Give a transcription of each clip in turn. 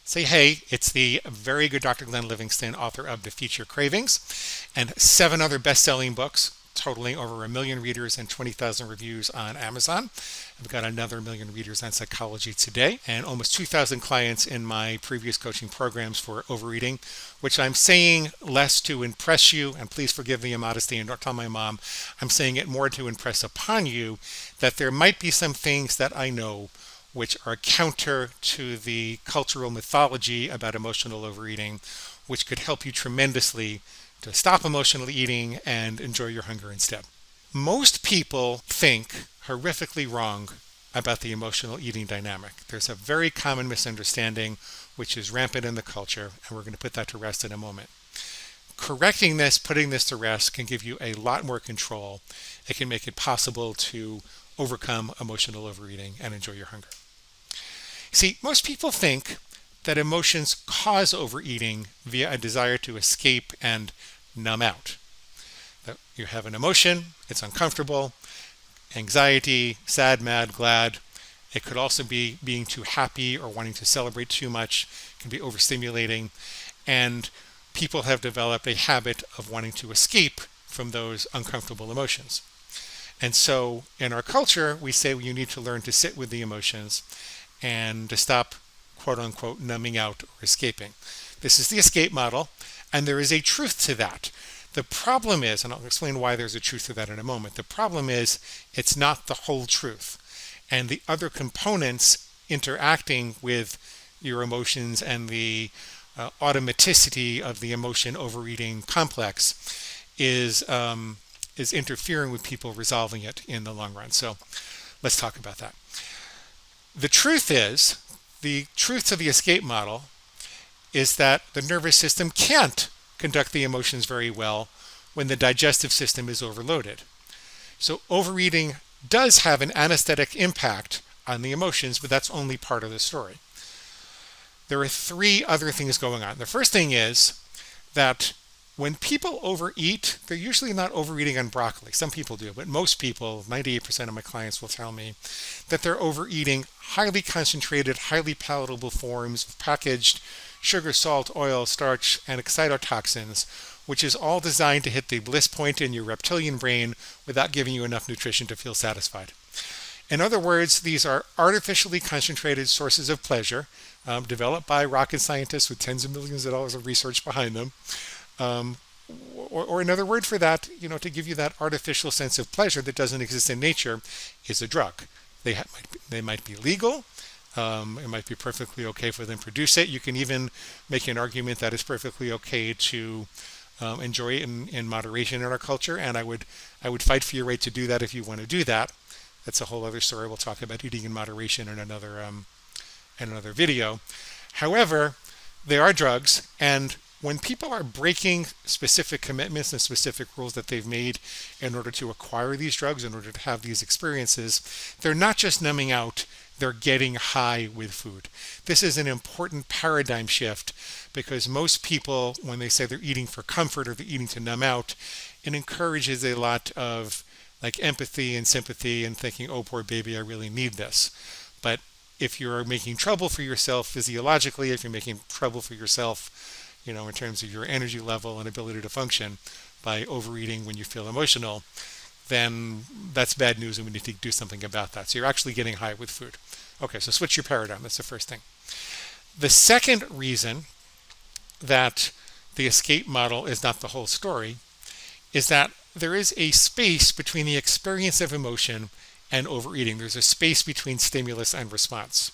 Say hey, it's the very good Dr. Glenn Livingston, author of Defeat Your Cravings and 7 other best-selling books totaling over 1 million readers and 20,000 reviews on Amazon. I've got another 1 million readers on Psychology Today and almost 2,000 clients in my previous coaching programs for overeating, which I'm saying less to impress you, and please forgive the immodesty and don't tell my mom. I'm saying it more to impress upon you that there might be some things that I know which are counter to the cultural mythology about emotional overeating, which could help you tremendously to stop emotional eating and enjoy your hunger instead. Most people think horrifically wrong about the emotional eating dynamic. There's a very common misunderstanding which is rampant in the culture, and we're going to put that to rest in a moment. Correcting this, putting this to rest, can give you a lot more control. It can make it possible to overcome emotional overeating and enjoy your hunger. See, most people think that emotions cause overeating via a desire to escape and numb out. That you have an emotion, it's uncomfortable, anxiety, sad, mad, glad. It could also be being too happy or wanting to celebrate too much. It can be overstimulating. And people have developed a habit of wanting to escape from those uncomfortable emotions. And so in our culture, we say you need to learn to sit with the emotions and to stop, quote unquote, numbing out or escaping. This is the escape model, and there is a truth to that. The problem is, and I'll explain why there's a truth to that in a moment, the problem is it's not the whole truth. And the other components interacting with your emotions and the automaticity of the emotion overeating complex is interfering with people resolving it in the long run. So let's talk about that. The truth to the escape model is that the nervous system can't conduct the emotions very well when the digestive system is overloaded. So overeating does have an anesthetic impact on the emotions, but that's only part of the story. There are 3 other things going on. The first thing is that when people overeat, they're usually not overeating on broccoli. Some people do, but most people, 98% of my clients will tell me that they're overeating highly concentrated, highly palatable forms of packaged sugar, salt, oil, starch, and excitotoxins, which is all designed to hit the bliss point in your reptilian brain without giving you enough nutrition to feel satisfied. In other words, these are artificially concentrated sources of pleasure developed by rocket scientists with tens of millions of dollars of research behind them. Or another word for that, to give you that artificial sense of pleasure that doesn't exist in nature, is a drug. They might be legal. It might be perfectly okay for them to produce it. You can even make an argument that it's perfectly okay to enjoy it in moderation in our culture. And I would fight for your right to do that if you want to do that. That's a whole other story. We'll talk about eating in moderation in another video. However, they are drugs, and when people are breaking specific commitments and specific rules that they've made in order to acquire these drugs, in order to have these experiences, they're not just numbing out, they're getting high with food. This is an important paradigm shift because most people, when they say they're eating for comfort or they're eating to numb out, it encourages a lot of empathy and sympathy and thinking, oh, poor baby, I really need this. But if you're making trouble for yourself physiologically, if you're making trouble for yourself in terms of your energy level and ability to function by overeating when you feel emotional, then that's bad news and we need to do something about that. So you're actually getting high with food. Okay, so switch your paradigm. That's the first thing. The second reason that the escape model is not the whole story is that there is a space between the experience of emotion and overeating. There's a space between stimulus and response.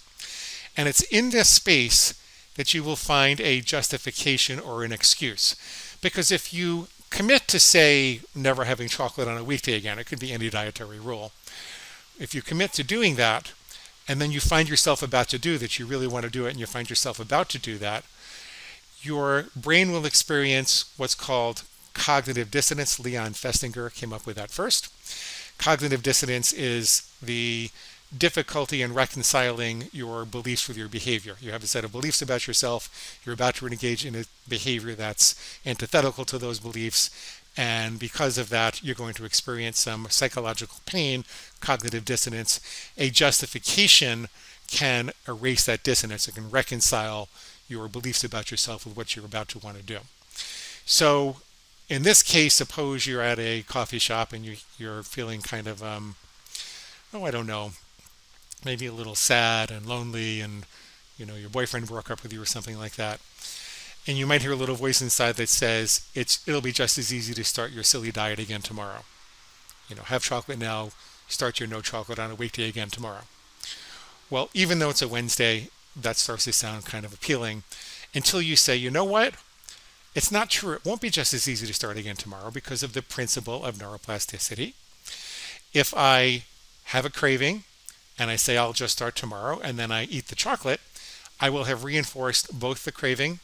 And it's in this space that you will find a justification or an excuse. Because if you commit to, say, never having chocolate on a weekday again, it could be any dietary rule. If you commit to doing that, and then you find yourself about to do that, you really want to do it, and you find yourself about to do that, your brain will experience what's called cognitive dissonance. Leon Festinger came up with that first. Cognitive dissonance is the difficulty in reconciling your beliefs with your behavior. You have a set of beliefs about yourself. You're about to engage in a behavior that's antithetical to those beliefs. And because of that, you're going to experience some psychological pain, cognitive dissonance. A justification can erase that dissonance. It can reconcile your beliefs about yourself with what you're about to want to do. So in this case, suppose you're at a coffee shop and you're feeling kind of, I don't know, maybe a little sad and lonely, and your boyfriend broke up with you or something like that. And you might hear a little voice inside that says, it'll be just as easy to start your silly diet again tomorrow. Have chocolate now, start your no chocolate on a weekday again tomorrow. Well, even though it's a Wednesday, that starts to sound kind of appealing until you say, you know what? It's not true. It won't be just as easy to start again tomorrow because of the principle of neuroplasticity. If I have a craving and I say I'll just start tomorrow and then I eat the chocolate, I will have reinforced both the craving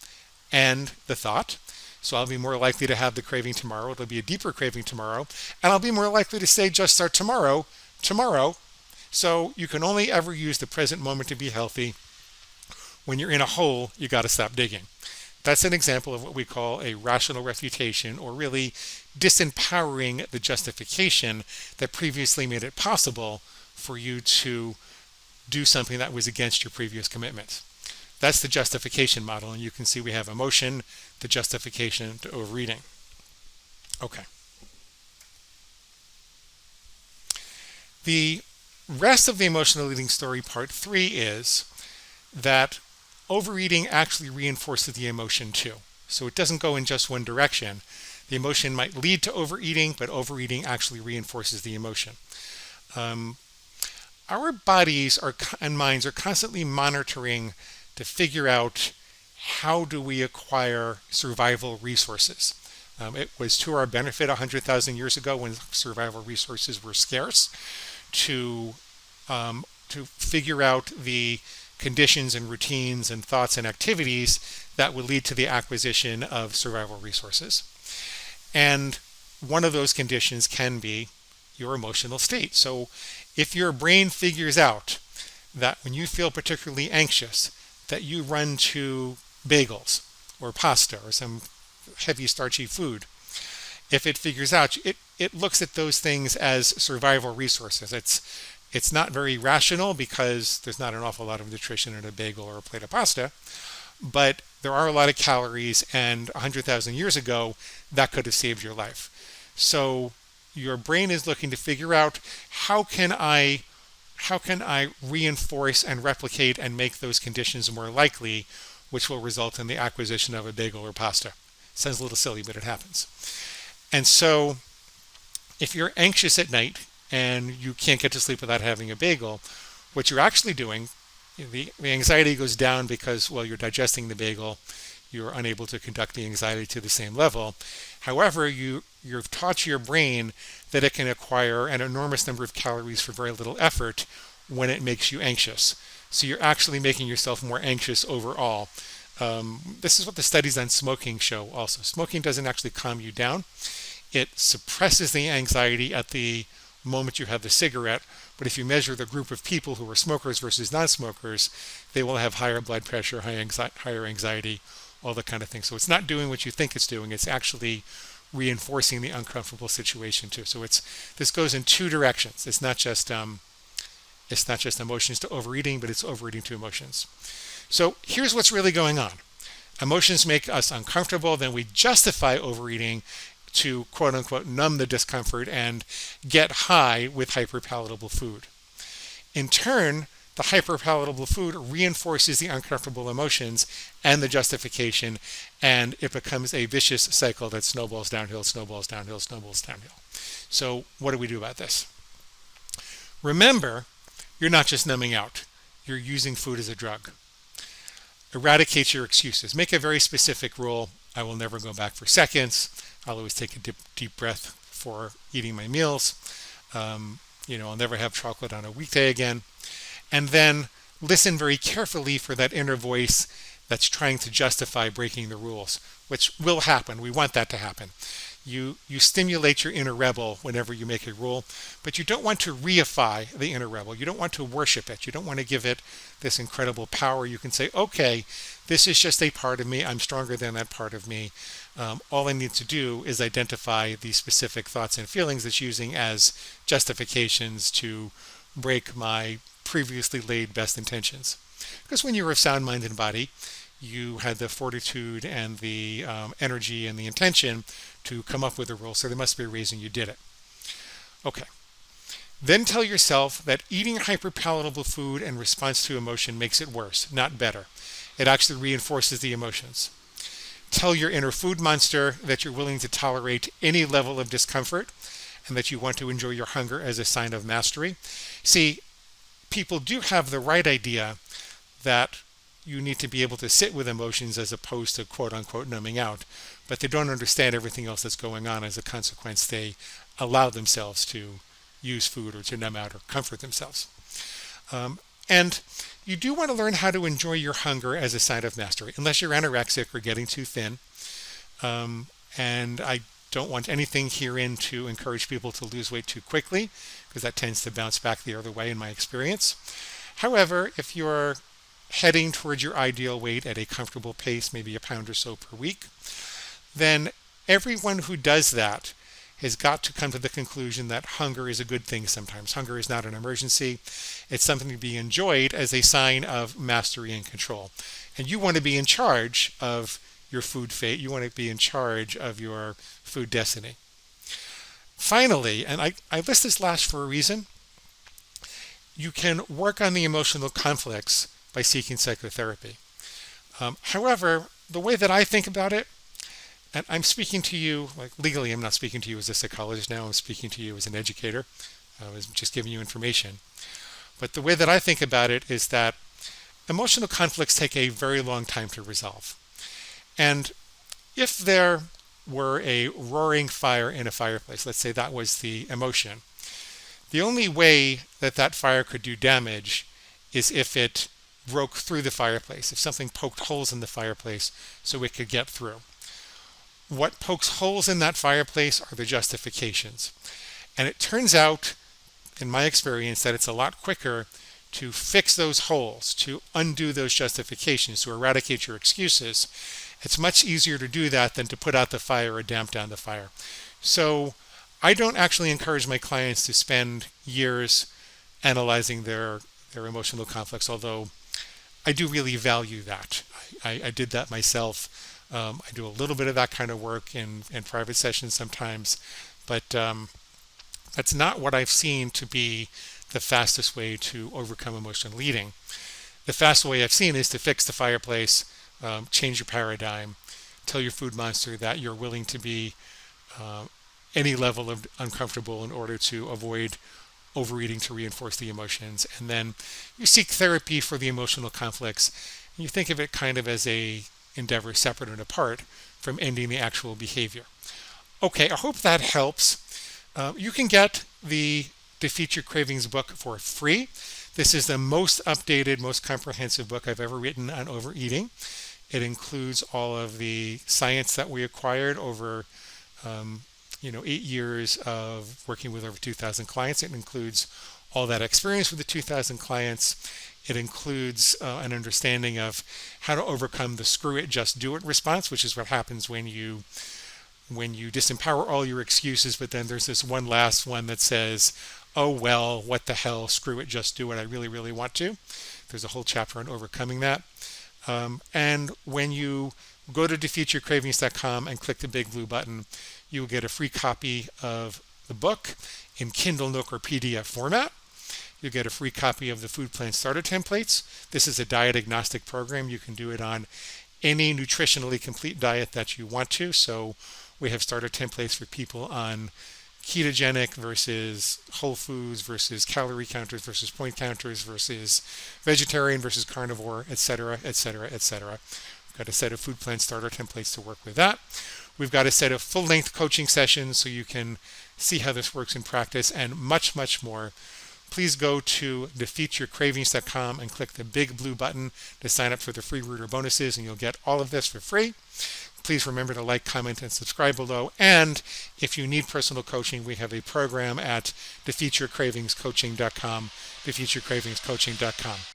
and the thought. So I'll be more likely to have the craving tomorrow. It'll be a deeper craving tomorrow. And I'll be more likely to say just start tomorrow. So you can only ever use the present moment to be healthy. When you're in a hole, you got to stop digging. That's an example of what we call a rational refutation, or really disempowering the justification that previously made it possible for you to do something that was against your previous commitment. That's the justification model, and you can see we have emotion, the justification to overeating. Okay. The rest of the emotional eating story, part 3, is that overeating actually reinforces the emotion too. So it doesn't go in just one direction. The emotion might lead to overeating, but overeating actually reinforces the emotion. Our bodies and minds are constantly monitoring to figure out how do we acquire survival resources. It was to our benefit 100,000 years ago when survival resources were scarce to figure out the conditions and routines and thoughts and activities that would lead to the acquisition of survival resources. And one of those conditions can be your emotional state. So if your brain figures out that when you feel particularly anxious, that you run to bagels or pasta or some heavy starchy food, if it figures out, it looks at those things as survival resources. It's not very rational because there's not an awful lot of nutrition in a bagel or a plate of pasta, but there are a lot of calories, and 100,000 years ago, that could have saved your life. So your brain is looking to figure out how can I reinforce and replicate and make those conditions more likely, which will result in the acquisition of a bagel or pasta. Sounds a little silly, but it happens. And so if you're anxious at night and you can't get to sleep without having a bagel, what you're actually doing, the anxiety goes down because, well, you're digesting the bagel. You're unable to conduct the anxiety to the same level. However, you've taught your brain that it can acquire an enormous number of calories for very little effort when it makes you anxious. So you're actually making yourself more anxious overall. This is what the studies on smoking show also. Smoking doesn't actually calm you down. It suppresses the anxiety at the moment you have the cigarette, but if you measure the group of people who are smokers versus non-smokers, they will have higher blood pressure, higher anxiety, all that kind of thing. So it's not doing what you think it's doing. It's actually reinforcing the uncomfortable situation too. So this goes in two directions. It's not just emotions to overeating, but it's overeating to emotions. So here's what's really going on. Emotions make us uncomfortable, then we justify overeating to quote unquote numb the discomfort and get high with hyperpalatable food. In turn, the hyperpalatable food reinforces the uncomfortable emotions and the justification, and it becomes a vicious cycle that snowballs downhill, snowballs downhill, snowballs downhill. So what do we do about this? Remember, you're not just numbing out. You're using food as a drug. Eradicate your excuses. Make a very specific rule. I will never go back for seconds. I'll always take a deep breath before eating my meals. I'll never have chocolate on a weekday again. And then listen very carefully for that inner voice that's trying to justify breaking the rules, which will happen. We want that to happen. You stimulate your inner rebel whenever you make a rule, but you don't want to reify the inner rebel. You don't want to worship it. You don't want to give it this incredible power. You can say, okay, this is just a part of me. I'm stronger than that part of me. All I need to do is identify the specific thoughts and feelings it's using as justifications to break my previously laid best intentions. Because when you're of sound mind and body, you had the fortitude and the energy and the intention to come up with a rule, so there must be a reason you did it. Okay. Then tell yourself that eating hyperpalatable food in response to emotion makes it worse, not better. It actually reinforces the emotions. Tell your inner food monster that you're willing to tolerate any level of discomfort and that you want to enjoy your hunger as a sign of mastery. See, people do have the right idea that you need to be able to sit with emotions as opposed to quote unquote numbing out, but they don't understand everything else that's going on. As a consequence, they allow themselves to use food or to numb out or comfort themselves. And you do want to learn how to enjoy your hunger as a sign of mastery, unless you're anorexic or getting too thin. And I don't want anything herein to encourage people to lose weight too quickly, because that tends to bounce back the other way in my experience. However, if you're heading towards your ideal weight at a comfortable pace, maybe a pound or so per week, then everyone who does that has got to come to the conclusion that hunger is a good thing sometimes. Hunger is not an emergency. It's something to be enjoyed as a sign of mastery and control. And you want to be in charge of your food fate. You want to be in charge of your food destiny. Finally, and I list this last for a reason, you can work on the emotional conflicts by seeking psychotherapy. However, the way that I think about it, and I'm speaking to you, like legally, I'm not speaking to you as a psychologist now, I'm speaking to you as an educator. I was just giving you information. But the way that I think about it is that emotional conflicts take a very long time to resolve. And if there were a roaring fire in a fireplace, let's say that was the emotion, the only way that that fire could do damage is if it broke through the fireplace, if something poked holes in the fireplace so it could get through. What pokes holes in that fireplace are the justifications. And it turns out, in my experience, that it's a lot quicker to fix those holes, to undo those justifications, to eradicate your excuses. It's much easier to do that than to put out the fire or damp down the fire. So I don't actually encourage my clients to spend years analyzing their emotional conflicts, although I do really value that. I did that myself. I do a little bit of that kind of work in private sessions sometimes, but that's not what I've seen to be the fastest way to overcome emotional eating. The fastest way I've seen is to fix the fireplace, change your paradigm, tell your food monster that you're willing to be any level of uncomfortable in order to avoid overeating to reinforce the emotions, and then you seek therapy for the emotional conflicts. And you think of it kind of as a endeavor separate and apart from ending the actual behavior. Okay, I hope that helps. You can get the Defeat Your Cravings book for free. This is the most updated, most comprehensive book I've ever written on overeating. It includes all of the science that we acquired over 8 years of working with over 2,000 clients. It includes all that experience with the 2,000 clients. It includes an understanding of how to overcome the screw it, just do it response, which is what happens when you disempower all your excuses, but then there's this one last one that says, oh, well, what the hell, screw it, just do it. I really, really want to. There's a whole chapter on overcoming that. And when you go to defeatyourcravings.com and click the big blue button, you will get a free copy of the book in Kindle, Nook, or PDF format. You'll get a free copy of the Food Plan Starter Templates. This is a diet agnostic program. You can do it on any nutritionally complete diet that you want to. So we have starter templates for people on ketogenic versus whole foods versus calorie counters versus point counters versus vegetarian versus carnivore, etc., etc., etc. We've got a set of Food Plan Starter Templates to work with that. We've got a set of full-length coaching sessions so you can see how this works in practice, and much, much more. Please go to defeatyourcravings.com and click the big blue button to sign up for the free reader bonuses, and you'll get all of this for free. Please remember to like, comment, and subscribe below. And if you need personal coaching, we have a program at defeatyourcravingscoaching.com, defeatyourcravingscoaching.com.